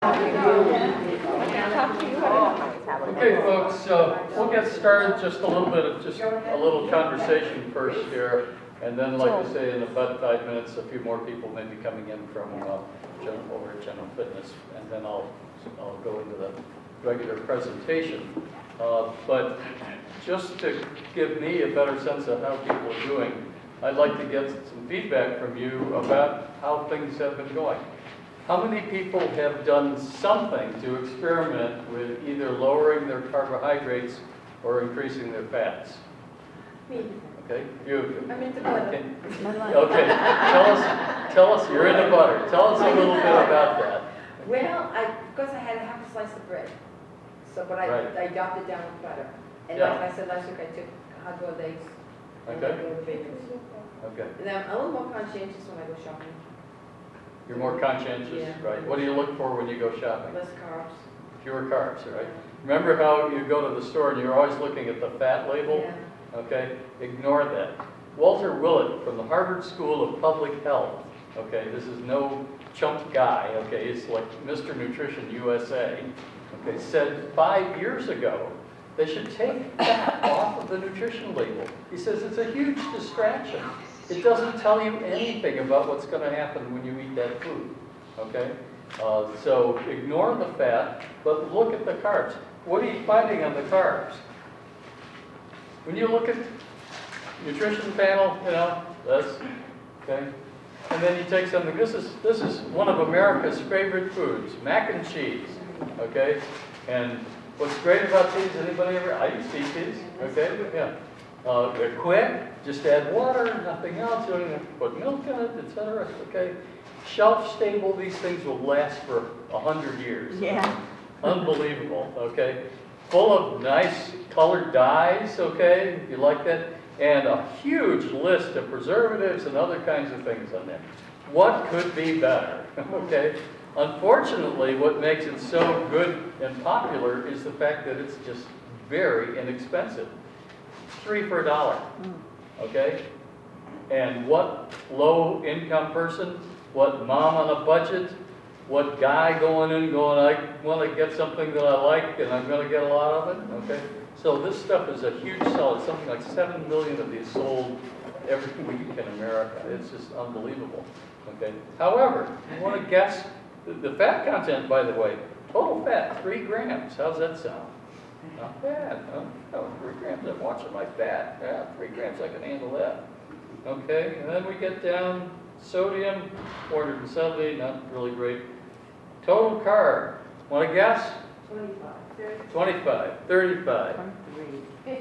Okay, folks, we'll get started. Just a little bit of a little conversation first here, and then, like I say, in about 5 minutes, a few more people may be coming in from over at General Fitness, and then I'll go into the regular presentation. But just to give me a better sense of how people are doing, I'd like to get some feedback from you about how things have been going. How many people have done something to experiment with either lowering their carbohydrates or increasing their fats? Me. Okay, you. I'm into butter. Okay, tell us, you're into butter. Tell us a little bit about that. Well, because I had half a slice of bread, but I dropped it down with butter. And Yeah. like I said last week, I took hard-boiled eggs. And Okay. hard-boiled bacon. Okay, And I'm a little more conscientious when I go shopping. you're more conscientious, Yeah. right? What do you look for when you go shopping? Less carbs. Fewer carbs, right? Remember how you go to the store and you're always looking at the fat label? Yeah. Okay, ignore that. Walter Willett from the Harvard School of Public Health, okay, this is no chump guy, okay, he's like Mr. Nutrition USA, okay, said 5 years ago they should take fat off of the nutrition label. He says it's a huge distraction. It doesn't tell you anything about what's going to happen when you eat that food, okay? So ignore the fat, but look at the carbs. What are you finding on the carbs? When you look at nutrition panel, this, okay? And then you take something, this is one of America's favorite foods, mac and cheese, okay? And what's great about these, anybody ever, I used to eat these, okay? Yeah. They're quick, just add water, nothing else, you don't have to put milk in it, etc., okay? Shelf stable, these things will last for 100 years. Yeah. Unbelievable, okay? Full of nice colored dyes, okay? You like that? And a huge list of preservatives and other kinds of things on there. What could be better, okay? Unfortunately, what makes it so good and popular is the fact that it's just very inexpensive. 3 for $1, okay? And what low-income person, what mom on a budget, what guy going in going, I want to get something that I like and I'm going to get a lot of it, okay? So this stuff is a huge seller. Something like 7 million of these sold every week in America. It's just unbelievable, okay? However, you want to guess the fat content, by the way, total fat, 3 grams. How's that sound? Not bad, huh? Oh, 3 grams, I'm watching my fat. Yeah, 3 grams, I can handle that. Okay, and then we get down sodium, 470, not really great. Total carb, want to guess? 25, 35. 23.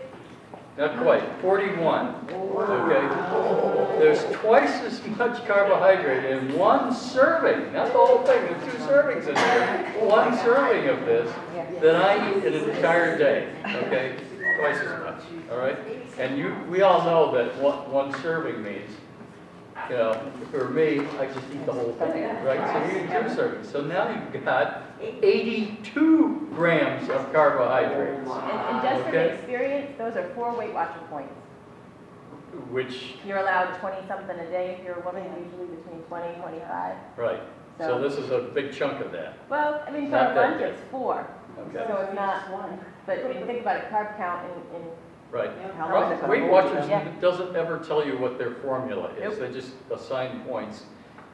Not quite, 41. Okay, there's twice as much carbohydrate in one serving, not the whole thing, there's 2 servings in there. One serving of this than I eat in an entire day, okay? Twice as much, all right? And we all know that one serving means, for me, I just eat the whole thing, right? So you eat 2 servings. So now you've got 82 grams of carbohydrates. And just from experience, those are 4 Weight Watcher points. Which, You're allowed 20-something a day if you're a woman, usually between 20 and 25. right. So this is a big chunk of that. Well, I mean, for Not a that lunch, big. it's 4. Okay, So it's not one. But when you think about it, carb count in right. how much it's Weight gonna Watchers Yeah. doesn't ever tell you what their formula is. Nope. They just assign points.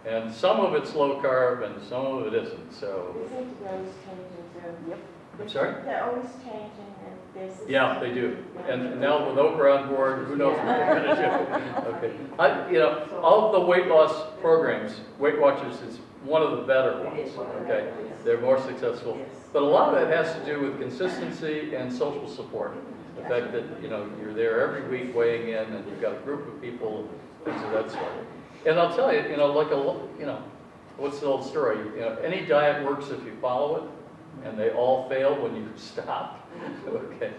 And some of it's low carb and some of it isn't, so. Isn't those changing too? Yep. I'm sorry? They're always changing this. Yeah, they do. And now with Oprah on board, who knows what they're gonna do? Okay. All of the weight loss programs, Weight Watchers is one of the better ones, okay? They're more successful. But a lot of that has to do with consistency and social support. The fact that, you're there every week weighing in and you've got a group of people, things of that sort. And I'll tell you, what's the old story? Any diet works if you follow it, and they all fail when you stop. Okay.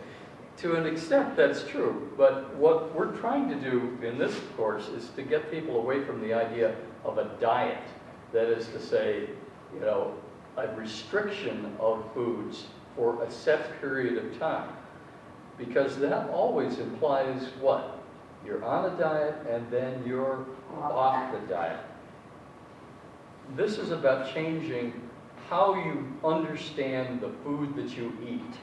To an extent, that's true. But what we're trying to do in this course is to get people away from the idea of a diet. That is to say, a restriction of foods for a set period of time. Because that always implies what? You're on a diet and then you're off the diet. This is about changing how you understand the food that you eat,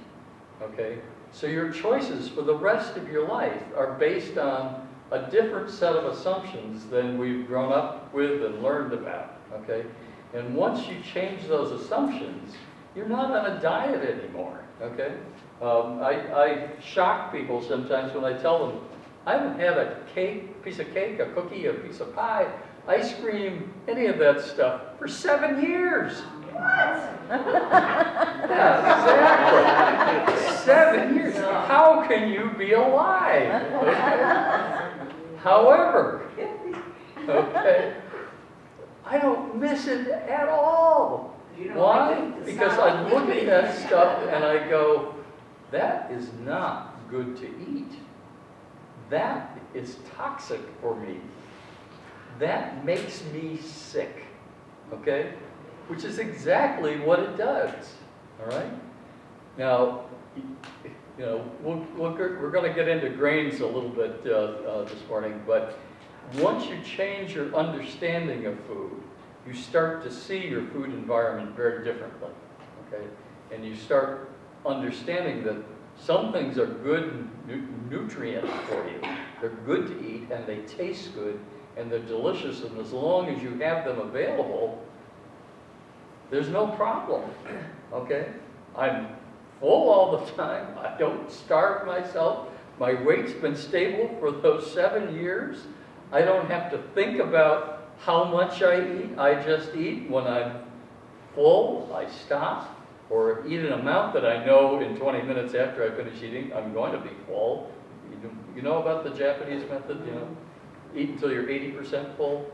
okay? So your choices for the rest of your life are based on a different set of assumptions than we've grown up with and learned about, okay? And once you change those assumptions, you're not on a diet anymore, okay? I shock people sometimes when I tell them, I haven't had a piece of cake, a cookie, a piece of pie, ice cream, any of that stuff for 7 years. Yeah, exactly. 7 years. How can you be alive? Okay. However, okay, I don't miss it at all. Why? Because I look at that stuff and I go, that is not good to eat. That is toxic for me. That makes me sick. Okay? Which is exactly what it does. All right? Now, you know, we're going to get into grains a little bit this morning, but once you change your understanding of food, you start to see your food environment very differently. Okay? And you start understanding that some things are good nutrient for you. They're good to eat and they taste good and they're delicious, and as long as you have them available, there's no problem, okay? I'm full all the time. I don't starve myself. My weight's been stable for those 7 years. I don't have to think about how much I eat. I just eat. When I'm full, I stop or eat an amount that I know in 20 minutes after I finish eating, I'm going to be full. You know about the Japanese method, you know? Eat until you're 80% full,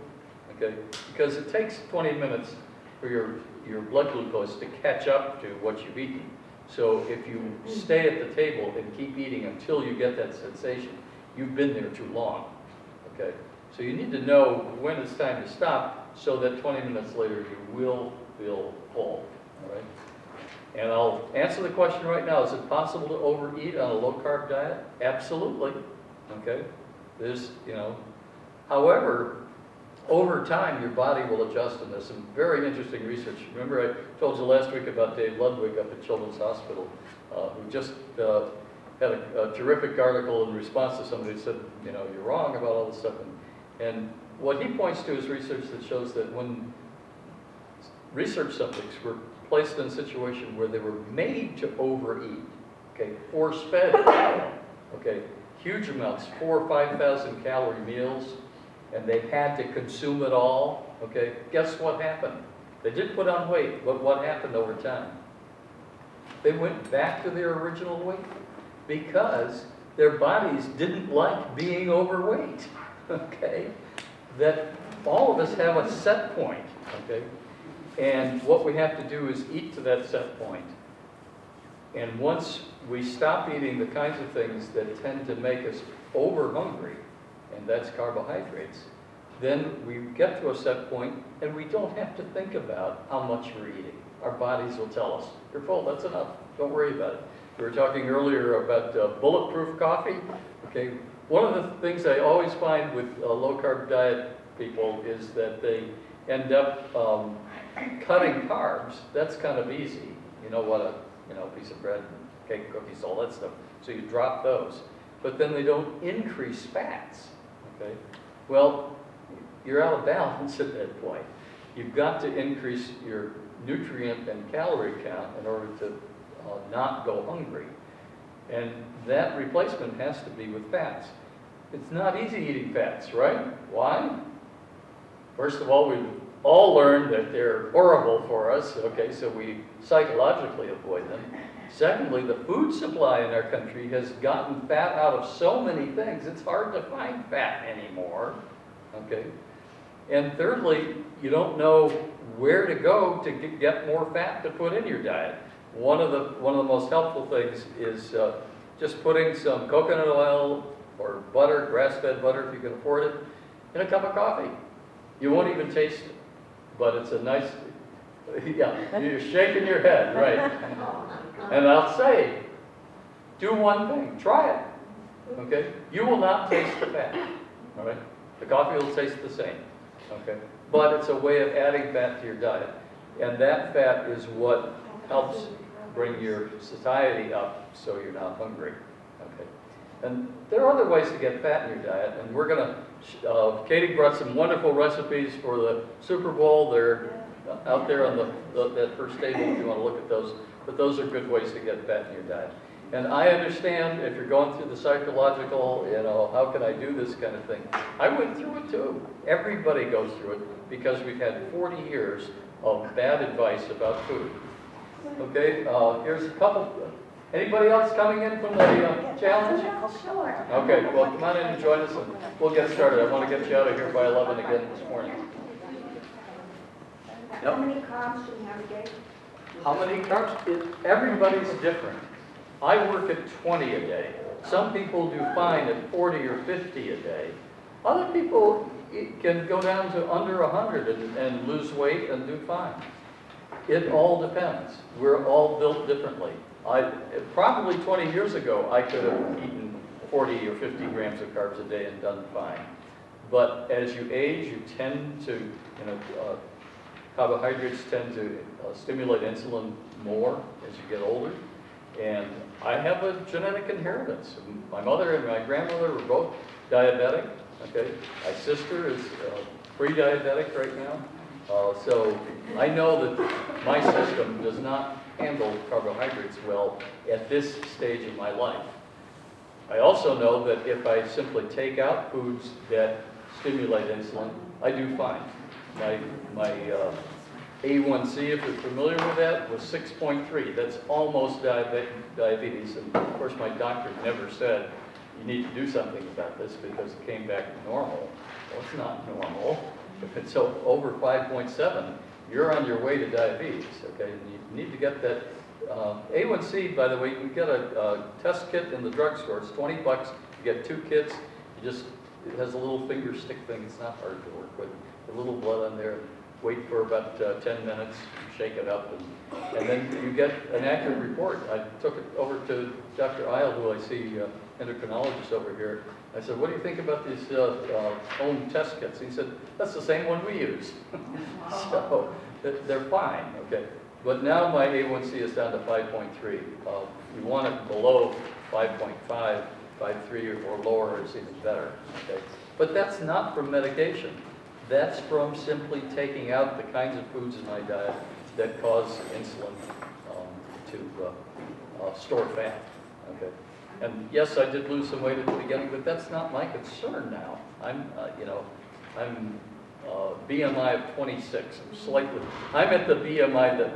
okay? Because it takes 20 minutes for your blood glucose to catch up to what you've eaten. So if you stay at the table and keep eating until you get that sensation, you've been there too long, okay? So you need to know when it's time to stop so that 20 minutes later you will feel full, all right? And I'll answer the question right now. Is it possible to overeat on a low-carb diet? Absolutely, okay? There's, you know, however, over time, your body will adjust, and there's some very interesting research. Remember I told you last week about Dave Ludwig up at Children's Hospital, who just had a terrific article in response to somebody who said, you know, you're wrong about all this stuff. And what he points to is research that shows that when research subjects were placed in a situation where they were made to overeat, okay, force-fed, okay, huge amounts, 4,000 or 5,000 calorie meals, and they had to consume it all, okay, guess what happened? They did put on weight, but what happened over time? They went back to their original weight because their bodies didn't like being overweight, okay? That all of us have a set point, okay? And what we have to do is eat to that set point. And once we stop eating the kinds of things that tend to make us over hungry, and that's carbohydrates, then we get to a set point and we don't have to think about how much we're eating. Our bodies will tell us, you're full, that's enough, don't worry about it. We were talking earlier about bulletproof coffee. Okay, one of the things I always find with low-carb diet people is that they end up cutting carbs. That's kind of easy. You know what, a piece of bread, cake, cookies, all that stuff. So you drop those. But then they don't increase fats. Okay? Well, you're out of balance at that point. You've got to increase your nutrient and calorie count in order to not go hungry. And that replacement has to be with fats. It's not easy eating fats, right? Why? First of all, we've all learned that they're horrible for us, okay, so we psychologically avoid them. Secondly, the food supply in our country has gotten fat out of so many things, it's hard to find fat anymore, okay? And thirdly, you don't know where to go to get more fat to put in your diet. One of the most helpful things is just putting some coconut oil or butter, grass-fed butter if you can afford it, in a cup of coffee. You won't even taste it, but it's a nice, yeah, you're shaking your head, right? And I'll say, do one thing, try it, okay? You will not taste the fat, all right? The coffee will taste the same, okay? But it's a way of adding fat to your diet. And that fat is what helps bring your satiety up so you're not hungry. Okay. And there are other ways to get fat in your diet, and we're gonna, Katie brought some wonderful recipes for the Super Bowl. They're out there on that first table if you wanna look at those, but those are good ways to get fat in your diet. And I understand if you're going through the psychological, how can I do this kind of thing? I went through it too. Everybody goes through it because we've had 40 years of bad advice about food. Okay, here's a couple. Anybody else coming in from the challenge? Sure. Okay, well, come on in and join us, and we'll get started. I want to get you out of here by 11 again this morning. How many carbs should we have a day? How many carbs? Everybody's different. I work at 20 a day. Some people do fine at 40 or 50 a day. Other people can go down to under 100 and lose weight and do fine. It all depends. We're all built differently. Probably 20 years ago, I could have eaten 40 or 50 grams of carbs a day and done fine. But as you age, you tend to, carbohydrates tend to stimulate insulin more as you get older. And I have a genetic inheritance. My mother and my grandmother were both diabetic. Okay, my sister is pre-diabetic right now. So I know that my system does not handle carbohydrates well at this stage of my life. I also know that if I simply take out foods that stimulate insulin, I do fine. My A1C, if you're familiar with that, was 6.3. That's almost diabetes. And of course, my doctor never said, you need to do something about this because it came back to normal. Well, it's not normal. If it's over 5.7, you're on your way to diabetes, okay? And you need to get that. A1C, by the way, you can get a test kit in the drugstore. It's $20. You get 2 kits. It has a little finger stick thing. It's not hard to work with. A little blood on there. Wait for about 10 minutes, shake it up, and then you get an accurate report. I took it over to Dr. Isle, who I see, endocrinologist over here. I said, what do you think about these home test kits? He said, that's the same one we use. So they're fine, okay. But now my A1C is down to 5.3. You want it below 5.5, 5.3 or lower is even better, okay. But that's not from medication. That's from simply taking out the kinds of foods in my diet that cause insulin to store fat, okay. And yes, I did lose some weight at the beginning, but that's not my concern now. I'm BMI of 26. I'm at the BMI that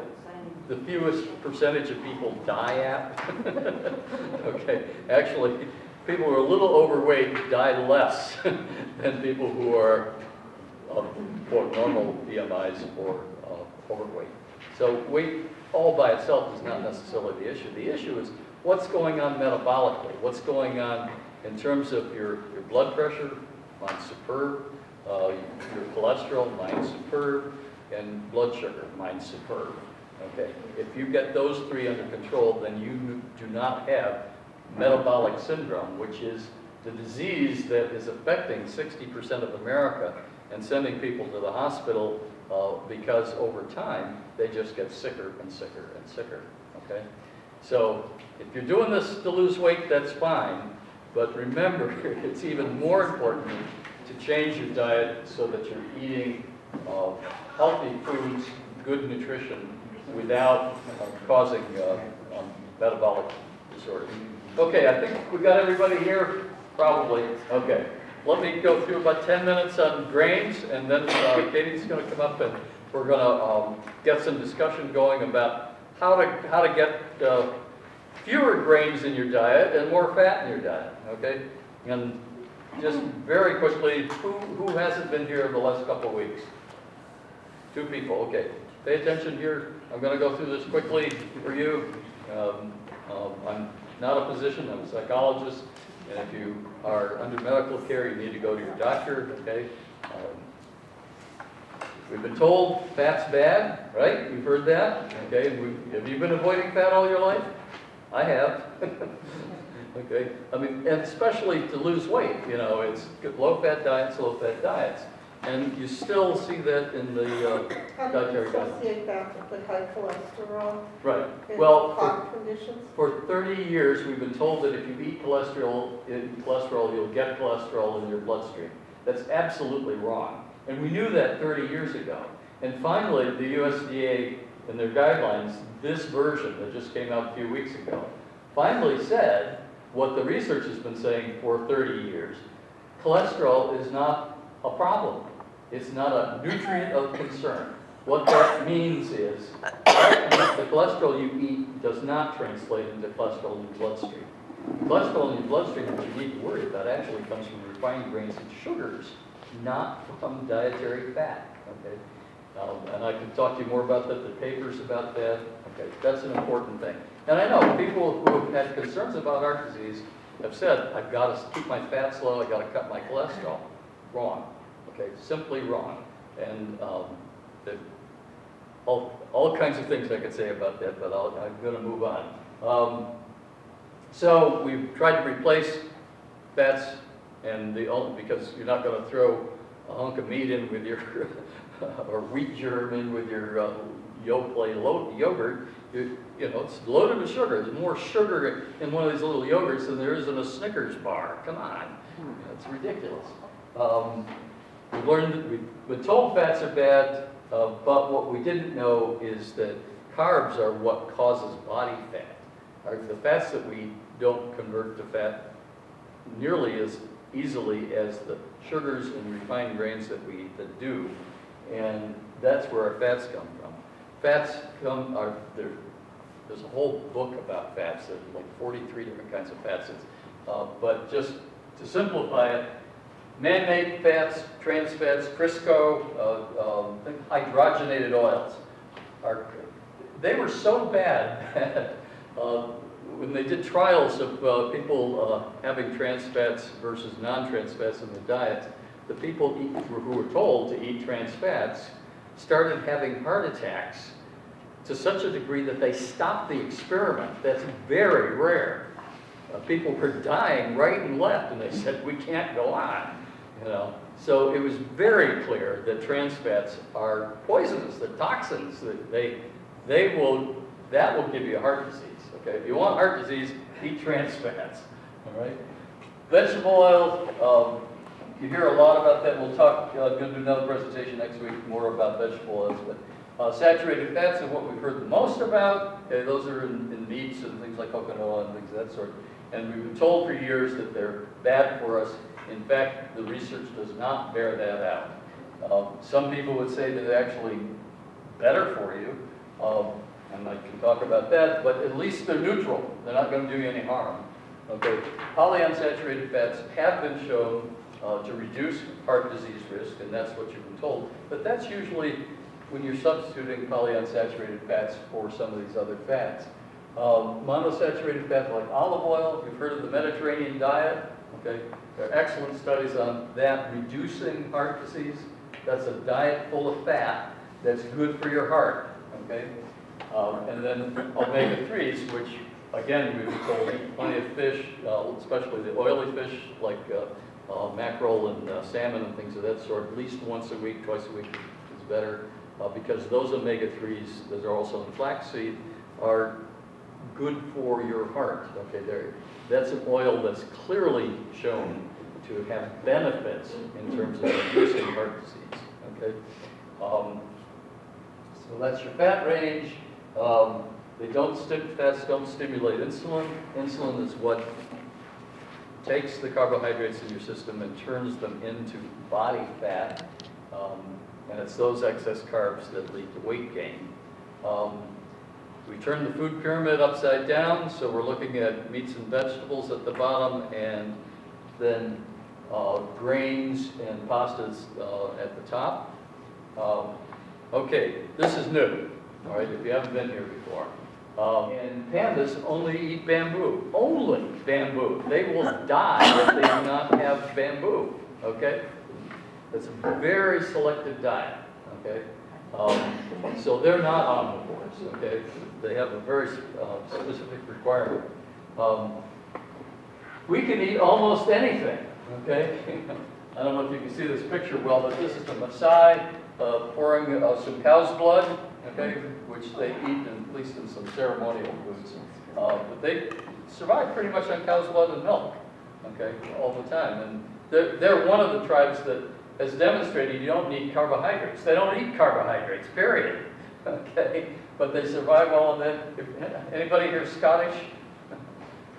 the fewest percentage of people die at. Okay, actually, people who are a little overweight die less than people who are quote normal BMIs or overweight. So weight all by itself is not necessarily the issue. The issue is what's going on metabolically, what's going on in terms of your blood pressure, mine's superb, your cholesterol, mine's superb, and blood sugar, mine's superb. Okay, if you get those 3 under control, then you do not have metabolic syndrome, which is the disease that is affecting 60% of America and sending people to the hospital because over time, they just get sicker and sicker and sicker, okay? So if you're doing this to lose weight, that's fine, but remember, it's even more important to change your diet so that you're eating healthy foods, good nutrition, without causing metabolic disorders. Okay, I think we got everybody here, probably, okay. Let me go through about 10 minutes on grains, and then Katie's going to come up and we're going to get some discussion going about how to get fewer grains in your diet and more fat in your diet, okay? And just very quickly, who hasn't been here the last couple of weeks? 2 people, okay. Pay attention here. I'm going to go through this quickly for you. I'm not a physician, I'm a psychologist. And if you are under medical care, you need to go to your doctor, okay? We've been told fat's bad, right? You've heard that, okay? Have you been avoiding fat all your life? I have. Okay, I mean, and especially to lose weight, it's low-fat diets, low-fat diets. And you still see that in the How do you dietary guidelines. associate that with the high cholesterol Right. and Well, heart conditions? for 30 years, we've been told that if you eat cholesterol, you'll get cholesterol in your bloodstream. That's absolutely wrong. And we knew that 30 years ago. And finally, the USDA, in their guidelines, this version that just came out a few weeks ago, finally said what the research has been saying for 30 years. Cholesterol is not a problem. It's not a nutrient of concern. What that means is the cholesterol you eat does not translate into cholesterol in your bloodstream. Cholesterol in your bloodstream, that you need to worry about, actually comes from refined grains and sugars, not from dietary fat. Okay, and I can talk to you more about that. The papers about that. Okay, that's an important thing. And I know people who have had concerns about heart disease have said, "I've got to keep my fats low. I've got to cut my cholesterol." Wrong. Okay, simply wrong. And all kinds of things I could say about that, but I'm going to move on. So we've tried to replace fats, and because you're not going to throw a hunk of meat in with your or wheat germ in with your yogurt. You know, it's loaded with sugar. There's more sugar in one of these little yogurts than there is in a Snickers bar. Come on, it's ridiculous. We've been told fats are bad, but what we didn't know is that carbs are what causes body fat. The fats that we don't convert to fat nearly as easily as the sugars and refined grains that we eat that do, and that's where our fats come from. Fats there's a whole book about fats, there's like 43 different kinds of fats. But just to simplify it, man-made fats, trans fats, Crisco, hydrogenated oils. They were so bad that when they did trials of people having trans fats versus non-trans fats in their diets, the people who were told to eat trans fats started having heart attacks to such a degree that they stopped the experiment. That's very rare. People were dying right and left, and they said, "We can't go on." You know, so it was very clear that trans fats are poisonous. They're toxins. That will give you a heart disease. Okay, if you want heart disease, eat trans fats. All right. Vegetable oils. You hear a lot about that. We'll talk. Going to do another presentation next week more about vegetable oils, but. Saturated fats are what we've heard the most about. Okay, those are in meats and things like coconut oil and things of that sort. And we've been told for years that they're bad for us. In fact, the research does not bear that out. Some people would say that they're actually better for you, and I can talk about that, but at least they're neutral. They're not going to do you any harm. Okay, polyunsaturated fats have been shown to reduce heart disease risk, and that's what you've been told. But that's usually when you're substituting polyunsaturated fats for some of these other fats. Monosaturated fats like olive oil, you've heard of the Mediterranean diet, okay? There are excellent studies on that, reducing heart disease. That's a diet full of fat that's good for your heart, okay? And then omega-3s, which, again, we've been told eat plenty of fish, especially the oily fish like mackerel and salmon and things of that sort, at least once a week, twice a week is better. Because those omega-3s that are also in flaxseed are good for your heart. Okay, that's an oil that's clearly shown to have benefits in terms of reducing heart disease. Okay, so that's your fat range. Fats don't stimulate insulin. Insulin is what takes the carbohydrates in your system and turns them into body fat. And it's those excess carbs that lead to weight gain. We turn the food pyramid upside down, so we're looking at meats and vegetables at the bottom, and then grains and pastas at the top. Okay, this is new, all right, if you haven't been here before. And pandas only eat bamboo, only bamboo. They will die if they do not have bamboo, okay? It's a very selective diet, okay? So they're not omnivores, okay? They have a very specific requirement. We can eat almost anything, okay? I don't know if you can see this picture well, but this is the Maasai pouring some cow's blood, okay, which they eat, at least in some ceremonial foods. But they survive pretty much on cow's blood and milk, okay, all the time. And they're one of the tribes that has demonstrated you don't need carbohydrates. They don't eat carbohydrates, period, okay? But they survive all on that. Anybody here Scottish?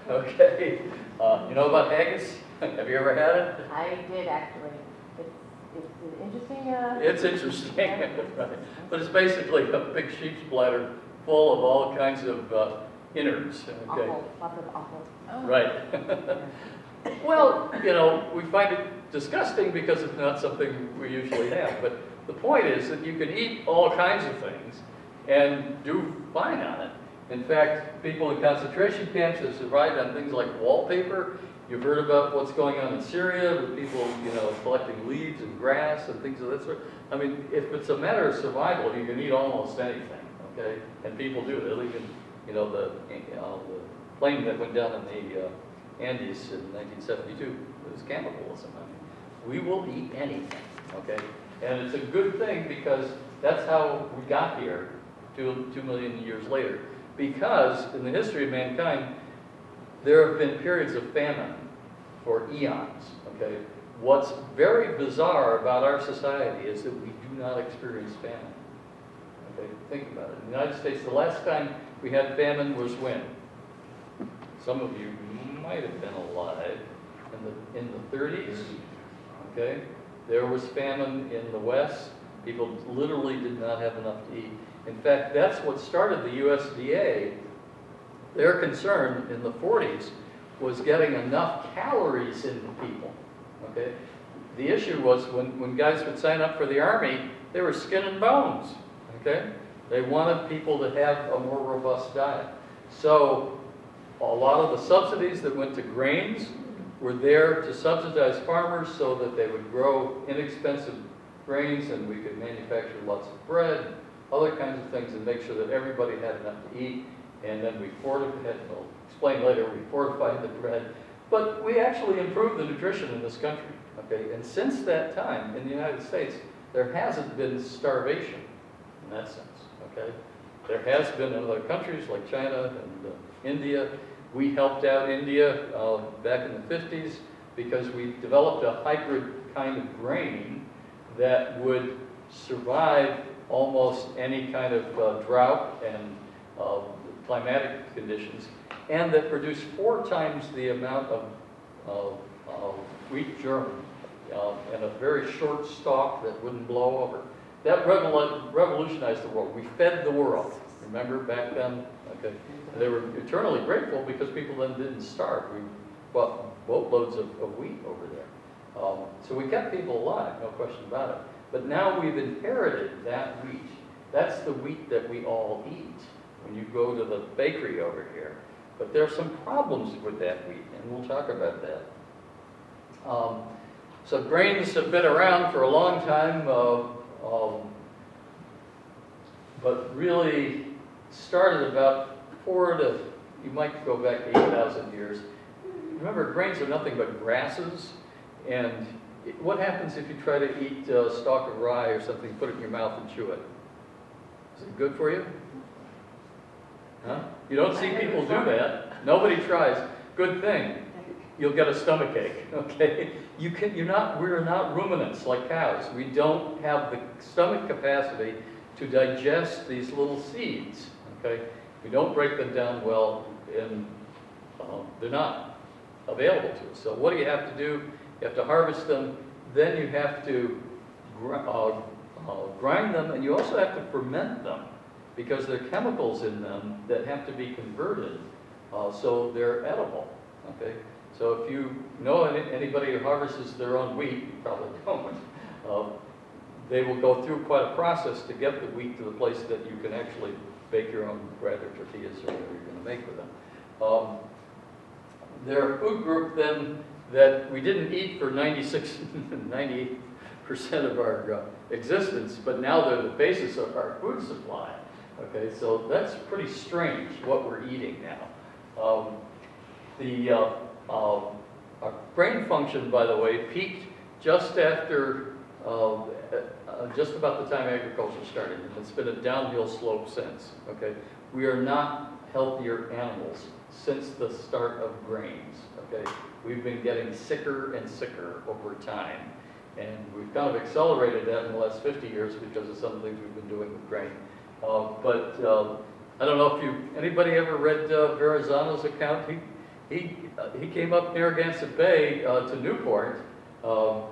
Okay. You know about haggis? Have you ever had it? I did actually. It's an interesting, It's interesting, right? But it's basically a big sheep's bladder full of all kinds of innards, okay? awful, lots of awful. Right. Well, you know, we find it disgusting because it's not something we usually have. But the point is that you can eat all kinds of things and do fine on it. In fact, people in concentration camps have survived on things like wallpaper. You've heard about what's going on in Syria with people, you know, collecting leaves and grass and things of that sort. I mean, if it's a matter of survival, you can eat almost anything, okay? And people do. They'll even, you know, the plane that went down in the Andes in 1972 was cannibalism. I mean, we will eat anything, okay? And it's a good thing because that's how we got here 2 million years later. Because in the history of mankind, there have been periods of famine for eons, okay? What's very bizarre about our society is that we do not experience famine, okay? Think about it. In the United States, the last time we had famine was when? Some of you might have been alive in the 30s, okay? There was famine in the West. People literally did not have enough to eat. In fact, that's what started the USDA. Their concern in the 40s was getting enough calories into people, okay? The issue was when guys would sign up for the Army, they were skin and bones, okay? They wanted people to have a more robust diet. So a lot of the subsidies that went to grains were there to subsidize farmers so that they would grow inexpensive grains and we could manufacture lots of bread, other kinds of things, and make sure that everybody had enough to eat. And then we fortified, I'll explain later, we fortified the bread. But we actually improved the nutrition in this country, okay? And since that time, in the United States, there hasn't been starvation in that sense, okay? There has been in other countries like China and India. We helped out India back in the 50s because we developed a hybrid kind of grain that would survive almost any kind of drought and climatic conditions, and that produced 4 times the amount of wheat germ and a very short stalk that wouldn't blow over. That revolutionized the world. We fed the world. Remember back then? Okay. And they were eternally grateful because people then didn't starve. We bought boatloads of wheat over there. So we kept people alive, no question about it. But now we've inherited that wheat. That's the wheat that we all eat when you go to the bakery over here. But there are some problems with that wheat, and we'll talk about that. So grains have been around for a long time, but really started about you might go back 8,000 years. Remember, grains are nothing but grasses, and what happens if you try to eat a stalk of rye or something, put it in your mouth and chew it? Is it good for you? Huh? You don't see people do that. Nobody tries. Good thing. You'll get a stomachache, okay? We're not ruminants like cows. We don't have the stomach capacity to digest these little seeds, okay? We don't break them down well, and they're not available to us. So what do you have to do? You have to harvest them, then you have to grind them, and you also have to ferment them because there are chemicals in them that have to be converted so they're edible, okay? So if you know anybody who harvests their own wheat, you probably don't, they will go through quite a process to get the wheat to the place that you can actually bake your own bread or tortillas or whatever you're going to make with them. They're a food group then that we didn't eat for 98% of our existence, but now they're the basis of our food supply. Okay, so that's pretty strange what we're eating now. Our brain function, by the way, peaked just after, just about the time agriculture started. And it's been a downhill slope since, okay? We are not healthier animals since the start of grains, okay? We've been getting sicker and sicker over time. And we've kind of accelerated that in the last 50 years because of some things we've been doing with grain. But I don't know if anybody ever read Verrazano's account? He came up Narragansett Bay to Newport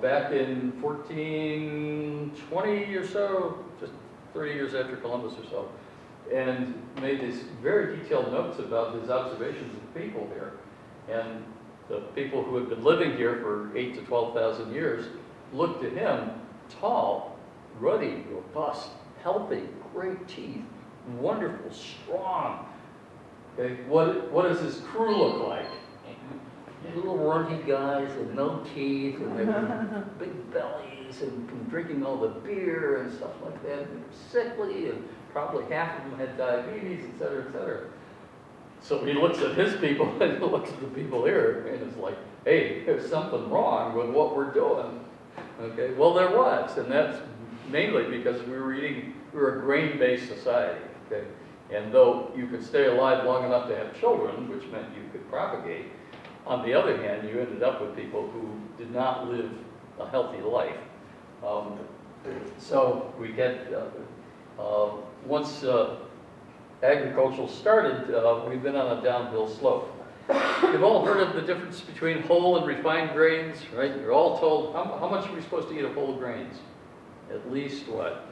back in 1420 or so, just 30 years after Columbus or so, and made these very detailed notes about his observations of people here. And the people who had been living here for 8,000 to 12,000 years looked at him, tall, ruddy, robust, healthy, great teeth, wonderful, strong. Okay, what does his crew look like? Little runty guys with no teeth and they were big bellies and drinking all the beer and stuff like that. And they were sickly and probably half of them had diabetes, et cetera, et cetera. So he looks at his people and he looks at the people here and it's like, hey, there's something wrong with what we're doing. Okay, well there was, and that's mainly because we were a grain-based society, okay? And though you could stay alive long enough to have children, which meant you could propagate, on the other hand, you ended up with people who did not live a healthy life. So we get, once agriculture started, we've been on a downhill slope. You've all heard of the difference between whole and refined grains, right? You're all told, how much are we supposed to eat of whole grains? At least what?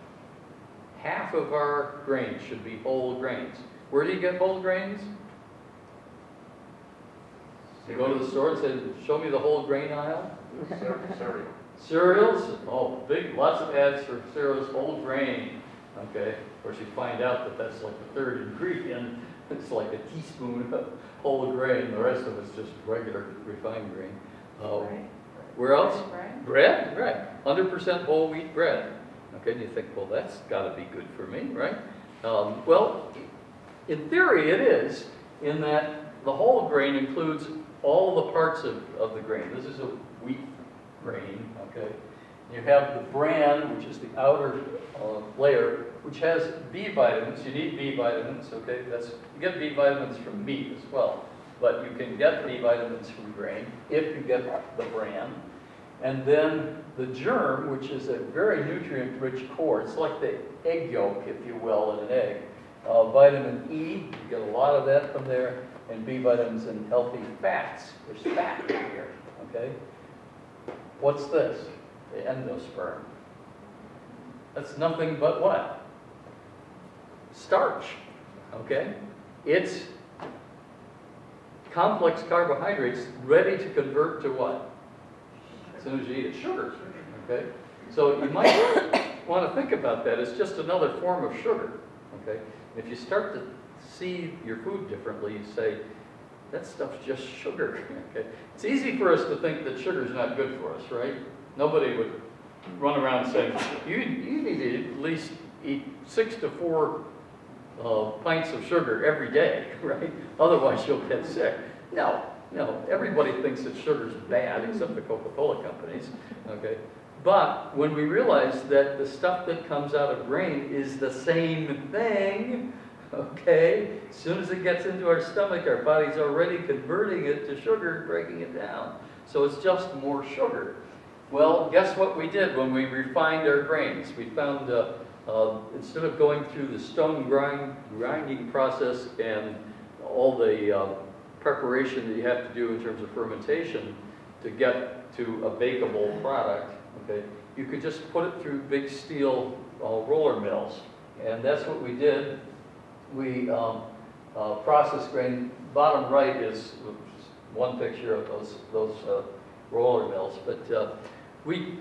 Half of our grains should be whole grains. Where do you get whole grains? You go to the store and say, show me the whole grain aisle. Cereal. Cereals? Oh, lots of ads for cereals, whole grain. Okay, of course you find out that that's like the third ingredient. It's like a teaspoon of whole grain. The rest of it's just regular refined grain. Where else? Bread, right. 100% whole wheat bread. Okay, and you think, well, that's got to be good for me, right? Well, in theory it is, in that the whole grain includes all the parts of the grain. This is a wheat grain, okay? You have the bran, which is the outer layer, which has B vitamins. You need B vitamins, okay? You get B vitamins from meat as well, but you can get B vitamins from grain if you get the bran. And then the germ, which is a very nutrient-rich core. It's like the egg yolk, if you will, in an egg. Vitamin E, you get a lot of that from there, and B vitamins and healthy fats. There's fat in here, okay? What's this? The endosperm. That's nothing but what? Starch, okay? It's complex carbohydrates ready to convert to what? As soon as you eat it, sugar, okay? So you might want to think about that as just another form of sugar, okay? If you start to see your food differently, you say, that stuff's just sugar, okay? It's easy for us to think that sugar's not good for us, right? Nobody would run around saying, you need to at least eat 6 to 4 pints of sugar every day, right? Otherwise you'll get sick. No, everybody thinks that sugar's bad, except the Coca-Cola companies, okay? But when we realize that the stuff that comes out of grain is the same thing, okay? As soon as it gets into our stomach, our body's already converting it to sugar and breaking it down. So it's just more sugar. Well, guess what we did when we refined our grains? We found, instead of going through the stone grinding process and all the preparation that you have to do in terms of fermentation to get to a bakeable product, okay, you could just put it through big steel roller mills. And that's what we did. We processed grain. Bottom right is one picture of those roller mills. But we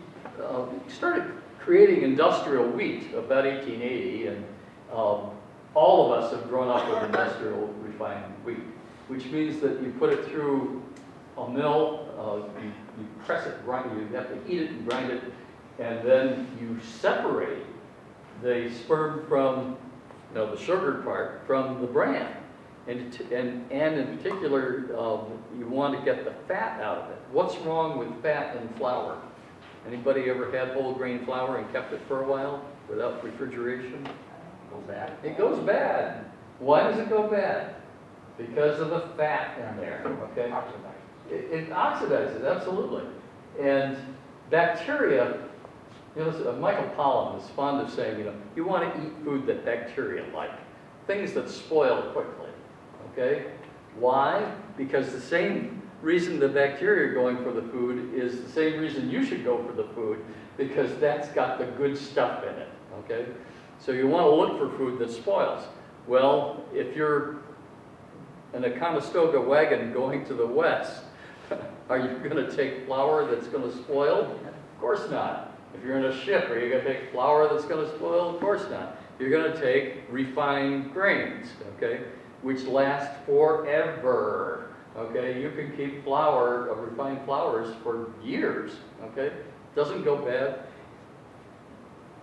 started creating industrial wheat about 1880, and all of us have grown up with industrial refined wheat, which means that you put it through a mill, you press it, grind it, you have to heat it and grind it, and then you separate the sperm from, the sugar part from the bran. And in particular, you want to get the fat out of it. What's wrong with fat in flour? Anybody ever had whole grain flour and kept it for a while without refrigeration? Go back. It goes bad. Why does it go bad? Because of the fat in there, okay? Oxidized. It oxidizes, absolutely. And bacteria, you know, Michael Pollan is fond of saying, you want to eat food that bacteria like, things that spoil quickly, okay? Why? Because the same reason the bacteria are going for the food is the same reason you should go for the food, because that's got the good stuff in it, okay? So you want to look for food that spoils. Well, if you're in a Conestoga wagon going to the west, are you going to take flour that's going to spoil? Of course not. If you're in a ship, are you going to take flour that's going to spoil? Of course not. You're going to take refined grains, okay, which last forever, okay? You can keep flour, refined flours for years, okay? Doesn't go bad.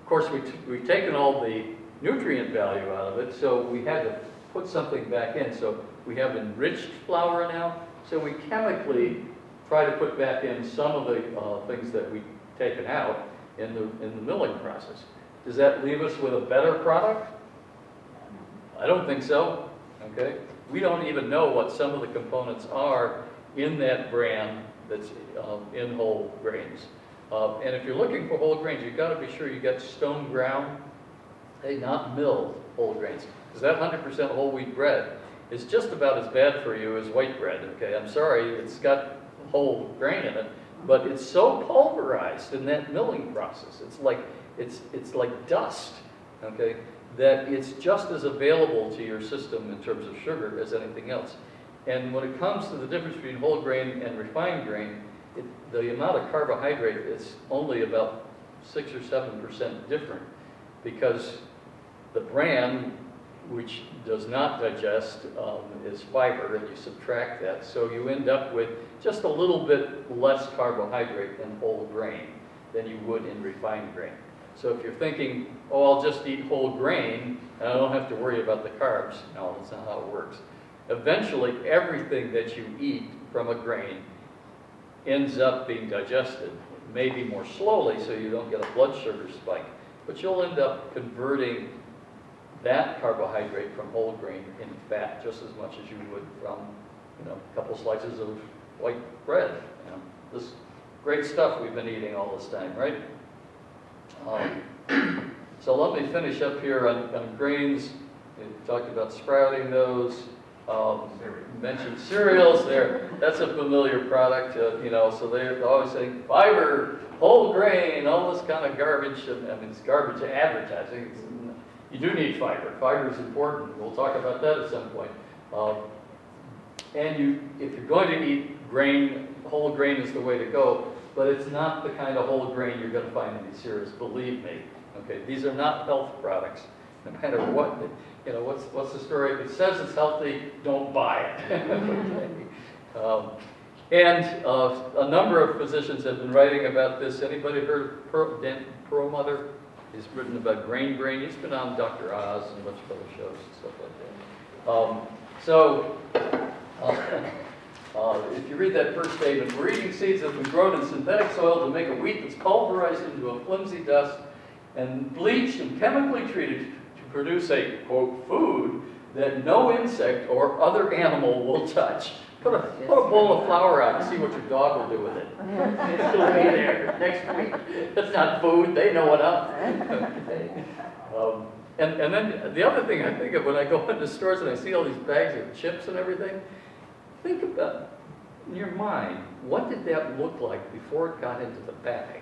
Of course, we've taken all the nutrient value out of it, so we had to put something back in. So we have enriched flour now, so we chemically try to put back in some of the things that we've taken out in the milling process. Does that leave us with a better product? I don't think so, okay? We don't even know what some of the components are in that bran that's in whole grains. And if you're looking for whole grains, you've got to be sure you get stone ground, not milled whole grains. Because that 100% whole wheat bread is just about as bad for you as white bread, okay? I'm sorry, it's got whole grain in it, but it's so pulverized in that milling process. It's like dust, okay? That it's just as available to your system in terms of sugar as anything else. And when it comes to the difference between whole grain and refined grain, the amount of carbohydrate is only about 6 or 7% different, because the bran, which does not digest, is fiber, and you subtract that. So you end up with just a little bit less carbohydrate in whole grain than you would in refined grain. So if you're thinking, oh, I'll just eat whole grain, and I don't have to worry about the carbs. No, that's not how it works. Eventually, everything that you eat from a grain ends up being digested, maybe more slowly so you don't get a blood sugar spike, but you'll end up converting that carbohydrate from whole grain into fat just as much as you would from, a couple slices of white bread. This great stuff we've been eating all this time, right? So let me finish up here on grains. We talked about sprouting those. Mentioned cereals there. That's a familiar product, so they're always saying fiber, whole grain, all this kind of garbage. It's garbage advertising. You do need fiber. Fiber is important. We'll talk about that at some point. And if you're going to eat grain, whole grain is the way to go, but it's not the kind of whole grain you're going to find in these cereals, believe me. Okay, these are not health products. No matter what, what's the story? If it says it's healthy, don't buy it. Okay. And a number of physicians have been writing about this. Anybody heard of Dan Perlmutter? He's written about grain brain. He's been on Dr. Oz and a bunch of other shows and stuff like that. If you read that first statement, we're eating seeds that have been grown in synthetic soil to make a wheat that's pulverized into a flimsy dust and bleached and chemically treated to produce a, quote, food that no insect or other animal will touch. Put a bowl of flour out and see what your dog will do with it. It'll still be there next week. That's not food. They know enough. Okay. And then the other thing I think of when I go into stores and I see all these bags of chips and everything, think about, in your mind, what did that look like before it got into the bag?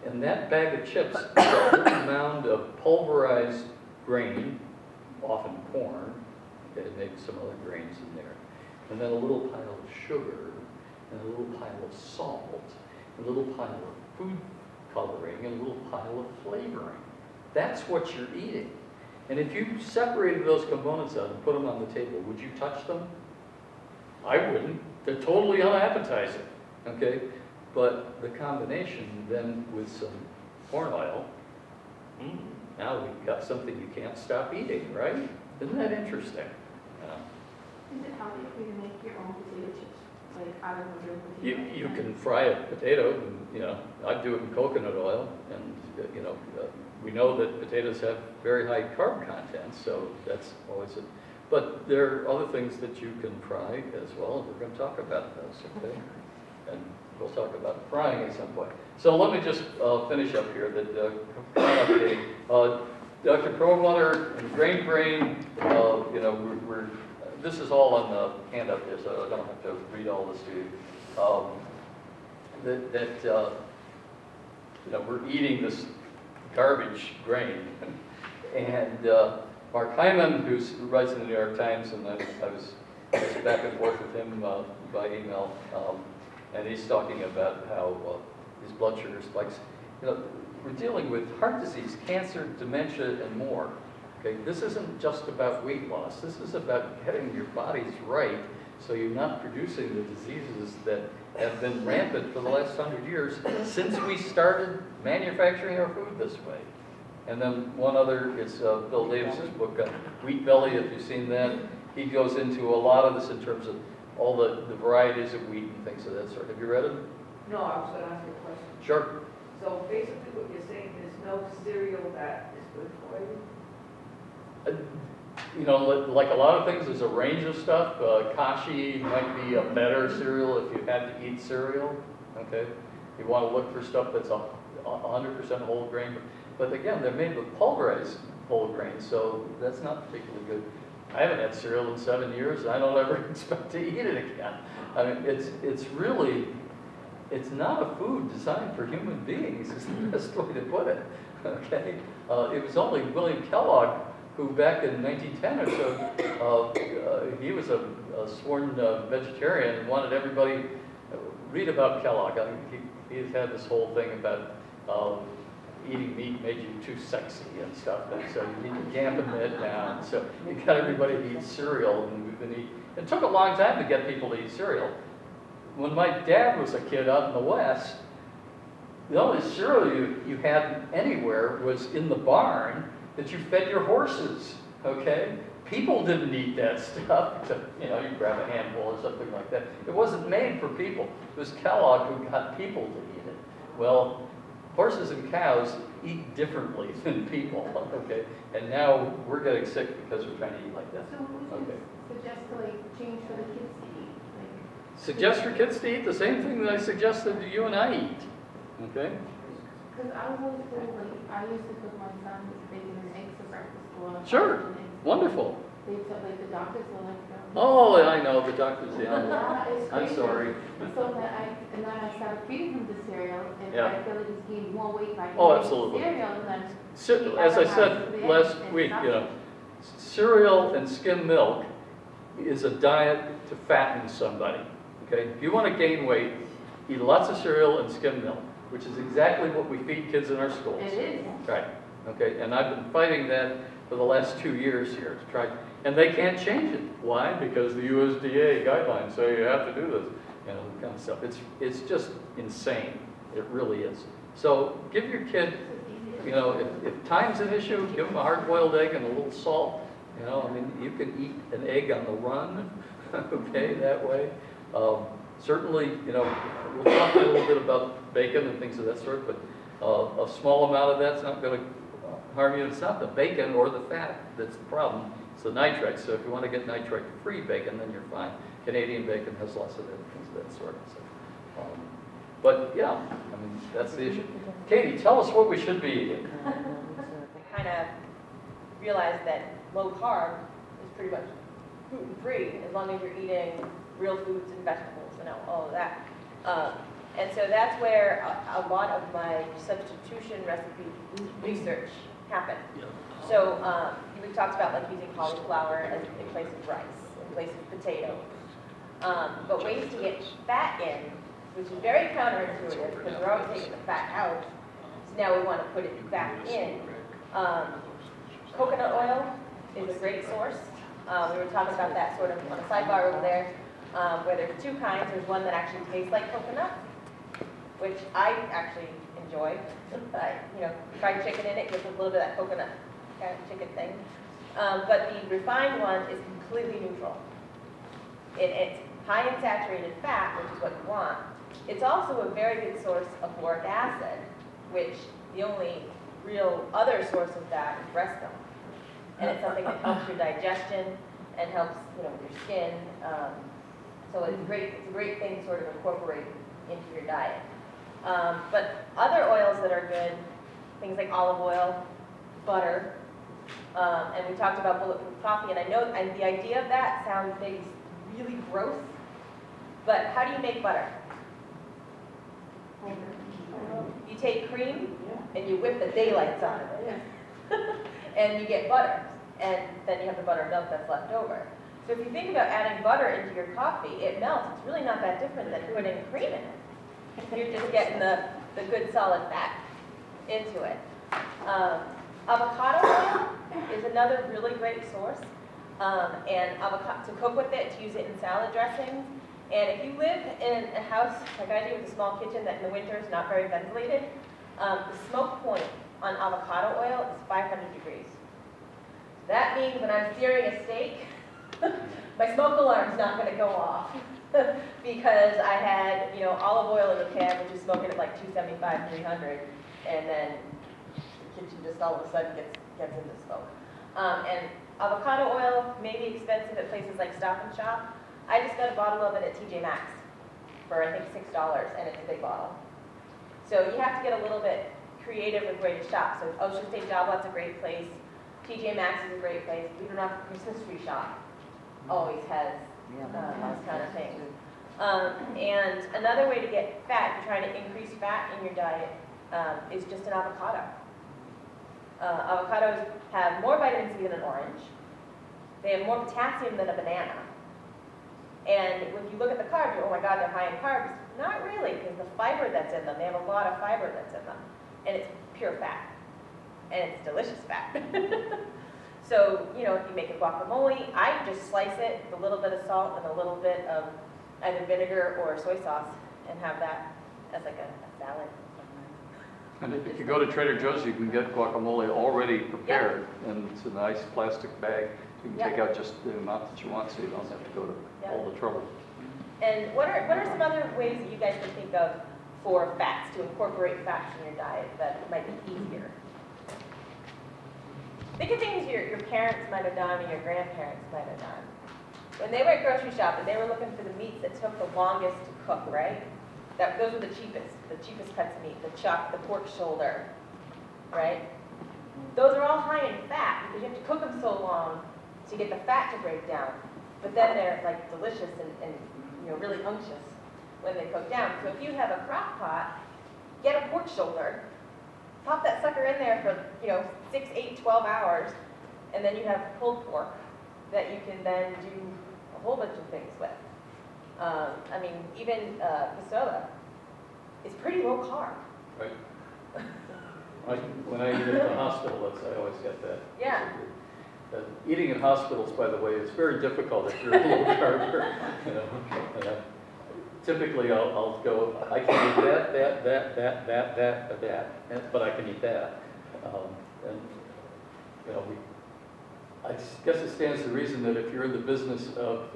And that bag of chips is a little mound of pulverized grain, often corn, okay, maybe some other grains in there, and then a little pile of sugar, and a little pile of salt, a little pile of food coloring, and a little pile of flavoring. That's what you're eating. And if you separated those components out and put them on the table, would you touch them? I wouldn't. They're totally unappetizing, okay? But the combination then with some corn oil, now we've got something you can't stop eating, right? Isn't that interesting? Is it healthy for you to make your own potato chips? like, I don't know, You can fry a potato, and, you know, I do it in coconut oil, and, we know that potatoes have very high carb content, so that's always it. But there are other things that you can fry as well, and we're going to talk about those, okay? And we'll talk about frying at some point. So let me just finish up here. Dr. Perlmutter and Grain Brain, this is all on the handout there, so I don't have to read all this to you. We're eating this garbage grain, and Mark Hyman, who writes in the New York Times, and I was back and forth with him by email, and he's talking about how his blood sugar spikes. We're dealing with heart disease, cancer, dementia, and more. Okay, this isn't just about weight loss. This is about getting your bodies right so you're not producing the diseases that have been rampant for the last 100 years since we started manufacturing our food this way. And then one other is Bill Davis's book, Wheat Belly, if you've seen that. He goes into a lot of this in terms of all the varieties of wheat and things of that sort. Have you read it? No, I was going to ask you a question. Sure. So basically what you're saying is no cereal that is good for you? Like a lot of things, there's a range of stuff. Kashi might be a better cereal if you had to eat cereal, okay? You want to look for stuff that's 100% whole grain. But again, they're made with pulverized whole grain, so that's not particularly good. I haven't had cereal in 7 years. I don't ever expect to eat it again. I mean, it's not a food designed for human beings, is the best way to put it, okay? It was only William Kellogg who back in 1910 or so, he was a sworn vegetarian and wanted everybody read about Kellogg. I mean, he had this whole thing about eating meat made you too sexy and stuff, and so you need to dampen that down. So you got everybody to eat cereal, and we've been eating. It took a long time to get people to eat cereal. When my dad was a kid out in the West, the only cereal you had anywhere was in the barn that you fed your horses, okay? People didn't eat that stuff. You grab a handful or something like that. It wasn't made for people. It was Kellogg who got people to eat it. Well, horses and cows eat differently than people, okay? And now we're getting sick because we're trying to eat like that. So would Okay. you suggest to change for the kids to eat? Suggest for kids to eat the same thing that I suggested you and I eat, okay? Because I was always told, I used to cook my son bacon and eggs for breakfast for lunch. Sure. And eggs. Wonderful. They said, the doctors were like, Oh, I know, the doctor's the yeah, it's I'm crazy. sorry. So then I started feeding him the cereal, and Yeah. I feel like he's gained more weight by Oh, eating absolutely. cereal, and then As I said last week, cereal and skim milk is a diet to fatten somebody, okay? If you want to gain weight, eat lots of cereal and skim milk, which is exactly what we feed kids in our schools. It is. Right, okay, and I've been fighting that for the last 2 years here to try, and they can't change it. Why? Because the USDA guidelines say you have to do this, that kind of stuff. It's just insane. It really is. So give your kid, if time's an issue, give them a hard-boiled egg and a little salt. You can eat an egg on the run, okay, that way. Certainly, we'll talk a little bit about bacon and things of that sort, but a small amount of that's not going to harm you. It's not the bacon or the fat that's the problem. It's the nitrates. So if you want to get nitrate-free bacon, then you're fine. Canadian bacon has lots of things of that sort. So, but yeah, that's the issue. Katie, tell us what we should be eating. I kind of realized that low carb is pretty much gluten-free as long as you're eating real foods and vegetables and all of that. And so that's where a lot of my substitution recipe research happened. So we talked about using cauliflower as in place of rice, in place of potato. But ways to get fat in, which is very counterintuitive because we're always taking the fat out. So now we want to put it back in. Coconut oil is a great source. We were talking about that sort of on a sidebar over there, where there's two kinds. There's one that actually tastes like coconut, which I actually enjoy. Fried chicken in it gets a little bit of that coconut kind of chicken thing. But the refined one is completely neutral. It's high in saturated fat, which is what you want. It's also a very good source of boric acid, which the only real other source of that is breast milk. And it's something that helps your digestion and helps, with your skin. So it's a great thing to sort of incorporate into your diet. But other oils that are good, things like olive oil, butter, and we talked about bulletproof coffee, and I know and the idea of that sounds maybe really gross, but how do you make butter? You take cream and you whip the daylights out of it, and you get butter, and then you have the buttermilk that's left over. So if you think about adding butter into your coffee, it melts. It's really not that different than putting cream in it. You're just getting the good solid fat into it. Avocado oil is another really great source, and avocado to cook with it, to use it in salad dressings. And if you live in a house like I do with a small kitchen that in the winter is not very ventilated, the smoke point on avocado oil is 500 degrees. That means when I'm searing a steak, my smoke alarm's not going to go off because I had, olive oil in the pan, which is smoking at like 275, 300, and then the kitchen just all of a sudden gets into smoke. And avocado oil may be expensive at places like Stop and Shop. I just got a bottle of it at TJ Maxx for I think $6, and it's a big bottle. So you have to get a little bit creative with where to shop. So Ocean State Job Lot's a great place. TJ Maxx is a great place. We don't have a Christmas tree shop. Always has those kind of things. And another way to get fat, if you're trying to increase fat in your diet, is just an avocado. Avocados have more vitamin C than an orange. They have more potassium than a banana. And when you look at the carbs, oh my God, they're high in carbs. Not really, because the fiber that's in them, they have a lot of fiber that's in them. And it's pure fat. And it's delicious fat. So, if you make a guacamole, I just slice it with a little bit of salt and a little bit of either vinegar or soy sauce and have that as like a salad. And if you go to Trader Joe's, you can get guacamole already prepared, and it's a nice plastic bag. You can take out just the amount that you want, so you don't have to go to all the trouble. And what are some other ways that you guys can think of for fats, to incorporate fats in your diet that might be easier? Think of things your parents might have done or your grandparents might have done. When they went grocery shopping, they were looking for the meats that took the longest to cook, right? Those were the cheapest cuts of meat, the chuck, the pork shoulder, right? Those are all high in fat because you have to cook them so long to get the fat to break down. But then they're like delicious and really unctuous when they cook down. So if you have a crock pot, get a pork shoulder, pop that sucker in there for 6, 8, 12 hours, and then you have pulled pork that you can then do a whole bunch of things with. Even cassava is pretty low carb. Right. When I eat at the hospital, I always get that. Yeah. Eating in hospitals, by the way, is very difficult if you're a low carber. Typically, I'll go, I can eat that, but I can eat that. I guess it stands to reason that if you're in the business of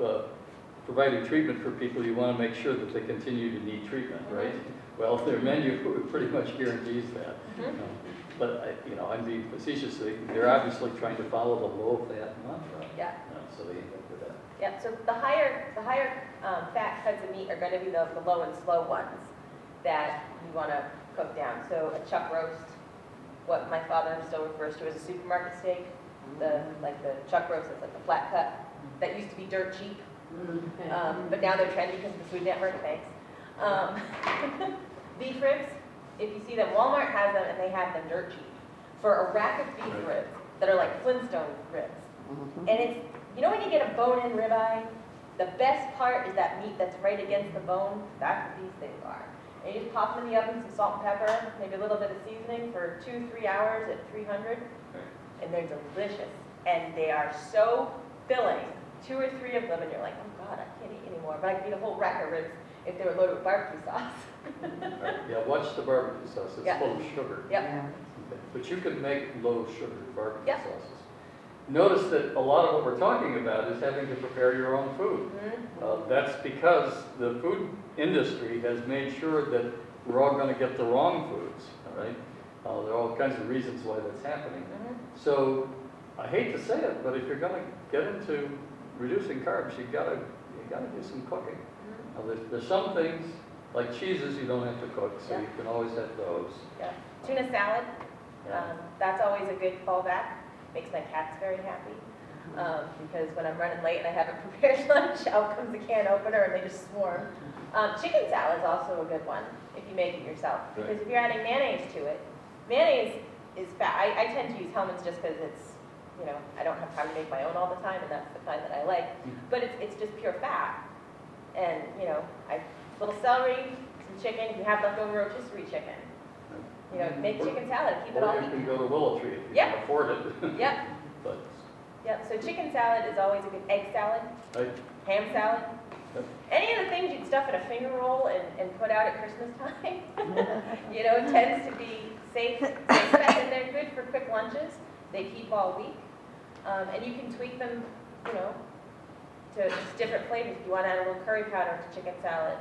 providing treatment for people, you want to make sure that they continue to need treatment, right? Well, their menu pretty much guarantees that. But I'm being facetious. They're obviously trying to follow the low-fat mantra. Yeah. So they end up with that. Yeah. So the higher fat cuts of meat are going to be the low and slow ones that you want to cook down. So a chuck roast, what my father still refers to as a supermarket steak, the chuck roast that's like the flat cut that used to be dirt cheap, but now they're trendy because of the Food Network. Thanks. Beef ribs. If you see them, Walmart has them and they have them dirt cheap for a rack of beef ribs that are like Flintstone ribs. And it's, when you get a bone-in ribeye, the best part is that meat that's right against the bone. That's what these things are. And you just pop them in the oven, some salt and pepper, maybe a little bit of seasoning for 2-3 hours at 300, and they're delicious. And they are so filling. 2 or 3 of them, and you're like, oh God, I can't eat anymore. But I could eat a whole rack of ribs if they were loaded with barbecue sauce. Yeah, watch the barbecue sauce. It's full of sugar. Yep. Okay. But you can make low sugar barbecue sauces. notice that a lot of what we're talking about is having to prepare your own food. That's because the food industry has made sure that we're all going to get the wrong foods, all right? There are all kinds of reasons why that's happening. So I hate to say it, but if you're going to get into reducing carbs, you gotta do some cooking. Now, there's some things, like cheeses, you don't have to cook, so you can always have those. Yeah. Tuna salad, Yeah. that's always a good fallback. Makes my cats very happy. Because when I'm running late and I haven't prepared lunch, out comes the can opener and they just swarm. Chicken salad is also a good one if you make it yourself. Right. Because if you're adding mayonnaise to it, mayonnaise is fat. I tend to use Hellmann's just because it's, you know, I don't have time to make my own all the time, and that's the kind that I like. But it's just pure fat. And, you know, little celery, some chicken, if you have leftover rotisserie chicken. You know, make chicken salad, keep it all Or you week. can go to Willow Tree if you Yeah. can afford it. Yep, But, yep, so chicken salad is always a good, egg salad, right, ham salad. Yep. Any of the things you'd stuff in a finger roll and put out at Christmas time, you know, it tends to be safe, and they're good for quick lunches. They keep all week. And you can tweak them, you know, to just different flavors. If you want to add a little curry powder to chicken salad,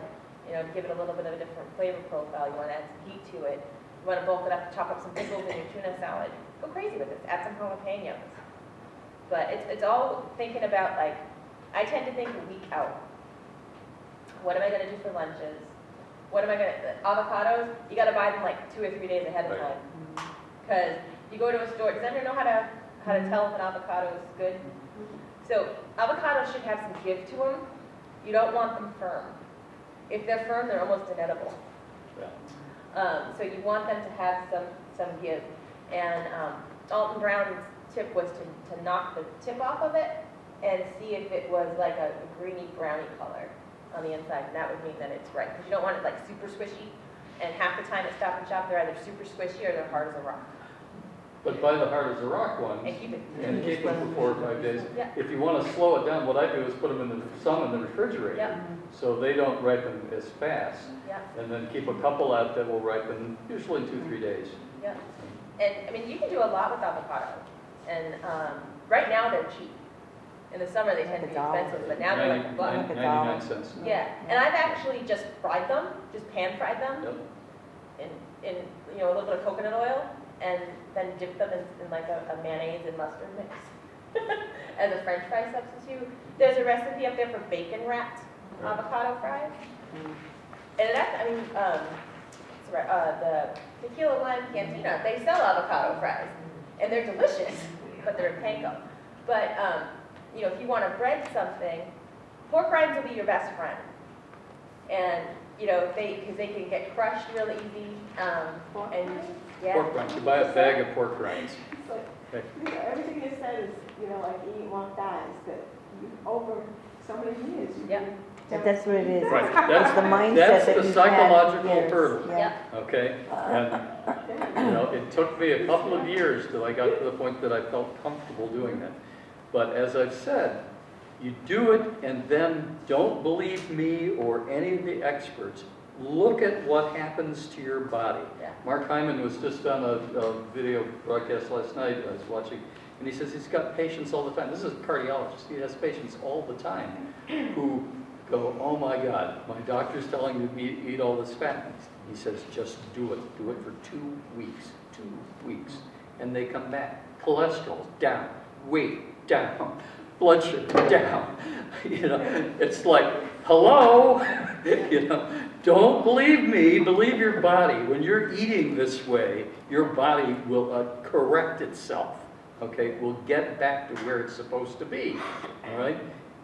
you know, to give it a little bit of a different flavor profile. You want to add some heat to it. You want to bulk it up, chop up some pickles in your tuna salad. Go crazy with this. Add some jalapenos. But it's all thinking about, like, I tend to think a week out. What am I going to do for lunches? What am I going to, avocados, you got to buy them like 2 or 3 days ahead of Right. time. Because you go to a store, does anyone know how to tell if an avocado is good? So avocados should have some give to them. You don't want them firm. If they're firm, they're almost inedible. yeah. So you want them to have some give. And Alton Brown's tip was to knock the tip off of it and see if it was like a greeny browny color on the inside, and that would mean that it's right. Because you don't want it like super squishy, and half the time at Stop and Shop, they're either super squishy or they're hard as a rock. But buy the hard as a rock ones And keep it. and keep them for 4 or 5 days. Yeah. If you want to slow it down, what I do is put them in some in the refrigerator Yep. so they don't ripen as fast. Yeah, And then keep a couple out that will ripen usually in 2-3 days. yeah. And, I mean, you can do a lot with avocado. And right now, they're cheap. In the summer, they tend to be expensive, but now they're like a buck. 99 cents. Yeah, and I've actually just fried them, just pan fried them Yep. in you know, a little bit of coconut oil, and then dip them in like a mayonnaise and mustard mix as a French fry substitute. There's a recipe up there for bacon wrapped avocado fries. And it actually, the Tequila Lime Cantina, they sell avocado fries, and they're delicious, but they're in panko. But you know, if you want to bread something, pork rinds will be your best friend. And you know, because they can get crushed real easy. And yeah, Pork rinds. You buy a bag of pork rinds. So, Okay. you know, everything you said is, you know, like eat one dies, that you, over so many years, you Yep. can. But that's what it is. Right. It's That's the mindset that's that the you've had psychological years. hurdle. Yeah. Okay? And, you know, it took me a couple of years till I got to the point that I felt comfortable doing that. But as I've said, you do it and then don't believe me or any of the experts. Look at what happens to your body. Yeah. Mark Hyman was just on a video broadcast last night I was watching, and he says he's got patients all the time. This is a cardiologist. He has patients all the time who go, oh my God, my doctor's telling me to eat all this fat. He says, just do it. Do it for 2 weeks. 2 weeks. And they come back. Cholesterol down. Weight down. Blood sugar down. You know, it's like, hello? You know, don't believe me, believe your body. When you're eating this way, your body will correct itself. Okay, we'll get back to where it's supposed to be. All right?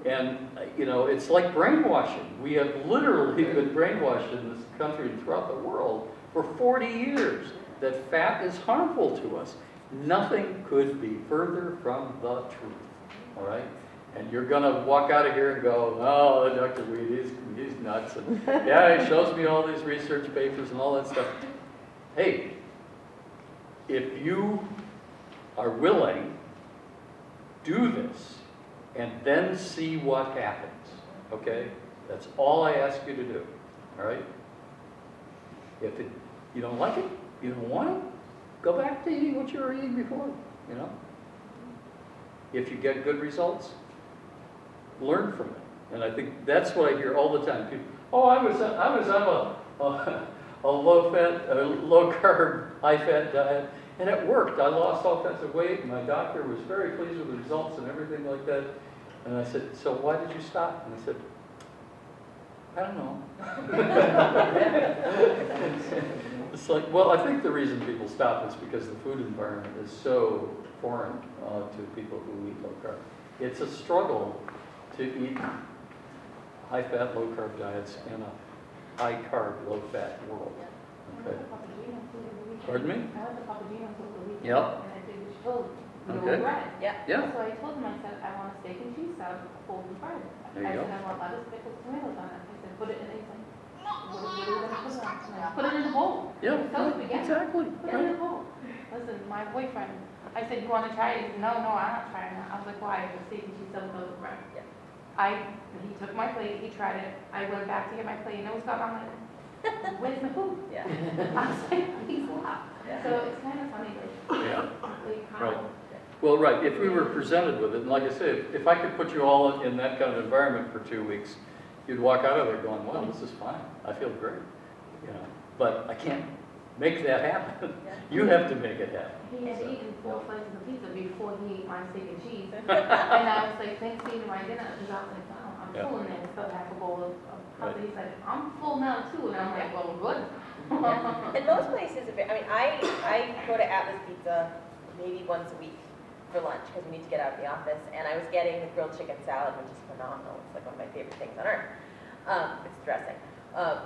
And, you know, it's like brainwashing. We have literally been brainwashed in this country and throughout the world for 40 years that fat is harmful to us. Nothing could be further from the truth. All right? And you're going to walk out of here and go, oh, Dr. Weed, he's nuts. And, yeah, he shows me all these research papers and all that stuff. Hey, if you are willing, do this. And then see what happens, okay? That's all I ask you to do, all right? If you don't like it, you don't want it, go back to eating what you were eating before, you know? If you get good results, learn from it. And I think that's what I hear all the time. People, oh, I was on a low-fat, low-carb, high-fat diet, and it worked. I lost all kinds of weight, and my doctor was very pleased with the results and everything like that. And I said, so why did you stop? And I said, I don't know. It's like, well, I think the reason people stop is because the food environment is so foreign to people who eat low carb. It's a struggle to eat high-fat, low-carb diets in a high-carb, low-fat world. Okay. Pardon me? I went to Papagenos over the weekend. Yep. And I did what you told me. No Okay. bread. Yeah, So I told him, I said, I want a steak and cheese salad, cold and fried. There you I go. said, I want lettuce, pickles, tomatoes on it. I said, put it in, he's like, what are you gonna put it on? I'm like, put it in the bowl. yeah, Tell us again. exactly. Put it in the bowl. Listen, my boyfriend, I said, you wanna try it? He said, no, I'm not trying it. I was like, why? The steak and cheese salad goes with bread. He took my plate, he tried it. I went back to get my plate and it was gone. I'm like, where's my food? Yeah. I was like, please stop. Yeah. So it's kind of funny, Yeah. like Right. how. Well, right, if we were presented with it, and like I said, if I could put you all in that kind of environment for 2 weeks, you'd walk out of there going, wow, this is fine, I feel great, you know, but I can't make that happen. You have to make it happen. He had eaten 4 slices of pizza before he ate my steak and cheese. And I was like, thanks for eating my dinner, because I was like, wow, I'm Yeah. full in there, still half a bowl of Right. pasta. He said, I'm full now too, and I'm like, well, good. And most places, I mean, I go to Atlas Pizza maybe once a week for lunch, because we need to get out of the office, and I was getting the grilled chicken salad, which is phenomenal. It's like one of my favorite things on earth. It's dressing.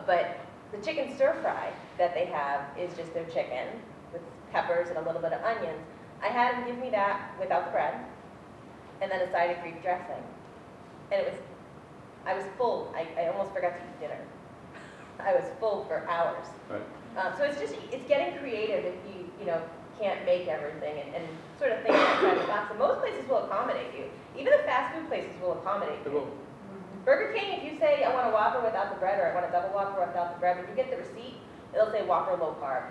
But the chicken stir fry that they have is just their chicken with peppers and a little bit of onions. I had them give me that without the bread, and then a side of Greek dressing. And I was full. I almost forgot to eat dinner. I was full for hours. Right. So it's getting creative if you can't make everything and sort of think outside the box. And most places will accommodate you. Even the fast food places will accommodate It you. will. Burger King, if you say, I want a Whopper without the bread, or I want a double Whopper without the bread, when you get the receipt, it'll say Whopper low carb.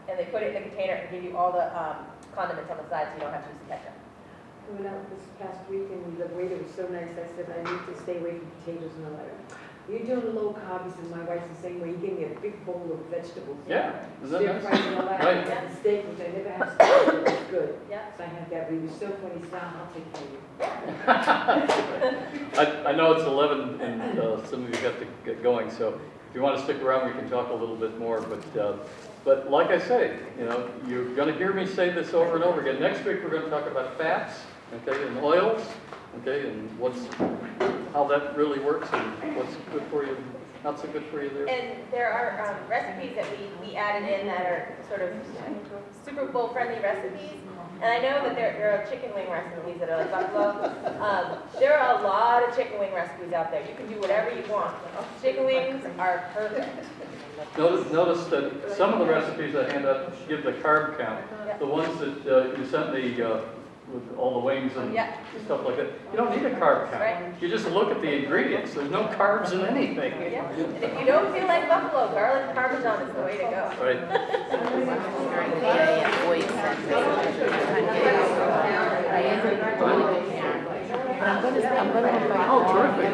And they put it in the container and give you all the condiments on the side so you don't have to use the ketchup. I went out this past week and the waiter was so nice, I said, I need to stay away from potatoes and all that. You're doing the low carb, he said, my wife's the same way, he gave me a big bowl of vegetables. Yeah, is that Stir nice? fries and all that, Right. and had the steak, which I never had steak, it was good. Yeah. So I had that, but he was so funny, he said, I'll take care of you. I know it's 11 and some of you have to get going, so if you want to stick around, we can talk a little bit more. But like I say, you're going to hear me say this over and over again. Next week, we're going to talk about fats, okay, and oils, okay, and how that really works and what's good for you, not so good for you there. And there are recipes that we added in that are sort of Super Bowl friendly recipes. And I know that there are chicken wing recipes that are like buffalo. There are a lot of chicken wing recipes out there. You can do whatever you want. Chicken wings are perfect. Notice that some of the recipes I hand out give the carb count. The ones that you sent me with all the wings and Yeah. stuff like that, you don't need a carb count. Right. You just look at the ingredients. There's no carbs in anything. Yeah. And if you don't feel like buffalo, garlic parmesan is the way to go. Right. But I'm gonna invite Oh, terrific.